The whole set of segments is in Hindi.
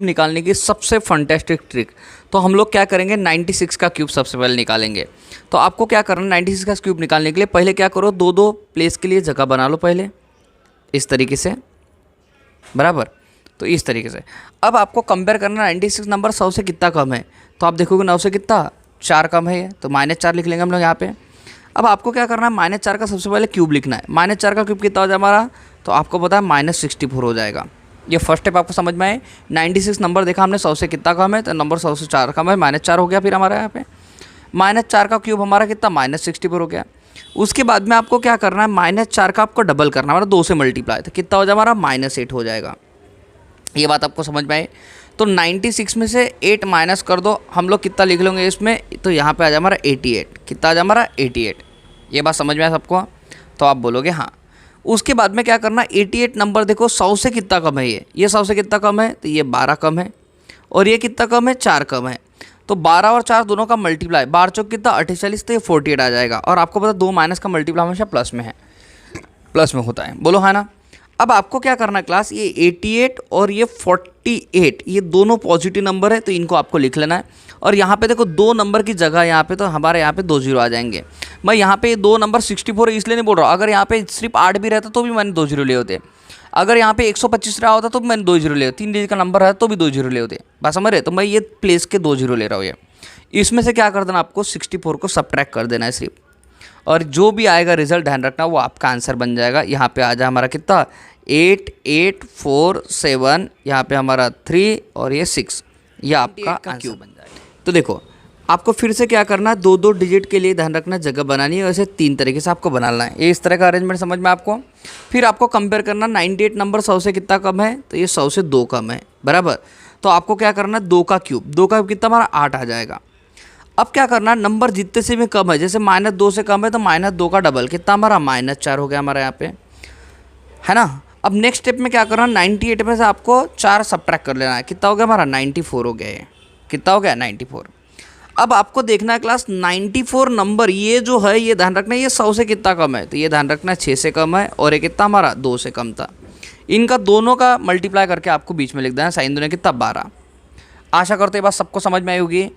निकालने की सबसे फंटेस्टिक ट्रिक। तो हम लोग क्या करेंगे, 96 का क्यूब सबसे पहले निकालेंगे। तो आपको क्या करना है, 96 का क्यूब निकालने के लिए पहले क्या करो, दो दो प्लेस के लिए जगह बना लो पहले, इस तरीके से, बराबर। तो इस तरीके से अब आपको कंपेयर करना 96 नंबर 100 से कितना कम है। तो आप देखोगे 9 से कितना 4 कम है ये, तो -4 लिख लेंगे हम लोग यहाँ पे। अब आपको क्या करना है, -4 का सबसे पहले क्यूब लिखना है। -4 का क्यूब कितना हो जाए हमारा, तो आपको पता है -64 हो जाएगा। ये फर्स्ट स्टेप आपको समझ में आए। 96 नंबर देखा हमने 100 से कितना कम है, तो नंबर 100 से 4 कम है, -4 हो गया। फिर हमारा यहाँ पे -4 का क्यूब हमारा कितना, -64 हो गया। उसके बाद में आपको क्या करना है, -4 का आपको डबल करना है, हमारा 2 से मल्टीप्लाई, तो कितना हो जाए हमारा -8 हो जाएगा। ये बात आपको समझ में आई। तो 96 में से 8 माइनस कर दो, हम लोग कितना लिख लेंगे इसमें, तो यहाँ पे आ जाए हमारा 88। कितना आ जाए हमारा 88। ये बात समझ में आया सबको, तो आप बोलोगे हाँ। उसके बाद में क्या करना, 88 नंबर देखो 100 से कितना कम है, ये 100 से कितना कम है, तो ये 12 कम है, और ये कितना कम है, 4 कम है। तो 12 और 4 दोनों का मल्टीप्लाई, 12 चौक कितना 48, तो ये 48 आ जाएगा। और आपको पता 2 माइनस का मल्टीप्लाई हमेशा प्लस में है, प्लस में होता है, बोलो है ना। अब आपको क्या करना है क्लास, ये 88 और ये 48 ये दोनों पॉजिटिव नंबर है, तो इनको आपको लिख लेना है। और यहाँ पे देखो 2 नंबर की जगह यहाँ पे, तो हमारे यहाँ पे 2 जीरो आ जाएंगे। मैं यहाँ पे 2 नंबर 64 इसलिए नहीं बोल रहा हूँ, अगर यहाँ पे सिर्फ 8 भी रहता तो भी मैंने 2 जीरो लिए होते। अगर यहाँ पे 125 रहा होता तो भी मैंने 2 जीरो लिए, 3 डिजिट का नंबर है तो भी 2 जीरो लिए होते। बस समझ रहे, तो मैं ये प्लेस के 2 जीरो ले रहा हूँ। ये इसमें से क्या कर देना, आपको 64 को सब्ट्रैक्ट कर देना है सिर्फ, और जो भी आएगा रिजल्ट ध्यान रखना वो आपका आंसर बन जाएगा। यहाँ पे आ जाए हमारा कितना 8847, यहाँ पे हमारा 3 और ये 6, ये आपका क्यूब बन जाएगा। तो देखो आपको फिर से क्या करना है, 2-2 डिजिट के लिए ध्यान रखना जगह बनानी है, वैसे 3 तरीके से आपको बनाना है। ये इस तरह का अरेंजमेंट समझ में आपको। फिर आपको कंपेयर करना 98 नंबर 100 से कितना कम है, तो ये 100 से 2 कम है, बराबर। तो आपको क्या करना है, 2 का क्यूब कितना हमारा 8 आ जाएगा। अब क्या करना है, नंबर जितने से भी कम है, जैसे -2 से कम है तो -2 का डबल कितना हमारा -4 हो गया हमारा यहाँ पे, है ना। अब नेक्स्ट स्टेप में क्या करना, 98 में से आपको 4 सब्ट्रैक्ट कर लेना है, कितना हो गया हमारा 94 हो गया। ये कितना हो गया 94। अब आपको देखना है क्लास 94 नंबर ये जो है, ये ध्यान रखना है ये 100 से कितना कम है, तो ये ध्यान रखना है 6 से कम है, और ये कितना हमारा 2 से कम था। इनका दोनों का मल्टीप्लाई करके आपको बीच में लिख देना, साइन दोनों कितना 12। आशा करते हैं बात सबको समझ में आई होगी।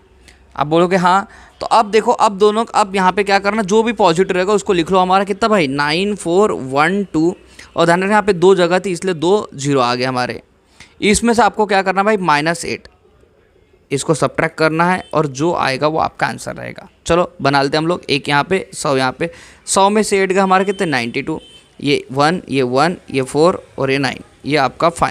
आप बोलोगे हाँ। तो अब देखो, अब दोनों, अब यहाँ पे क्या करना, जो भी पॉजिटिव रहेगा उसको लिख लो। हमारा कितना भाई 9412, और ध्यान रखना यहाँ पे 2 जगह थी इसलिए 2 जीरो आ गए हमारे। इसमें से आपको क्या करना भाई, -8 इसको सब्ट्रैक्ट करना है, और जो आएगा वो आपका आंसर रहेगा। चलो बना लेते हैं हम लोग। एक यहाँ पे 100, यहाँ पे 100 में से 8 का हमारे कितने 92, ये 1 ये 4 और ये 9, ये आपका फाइनल।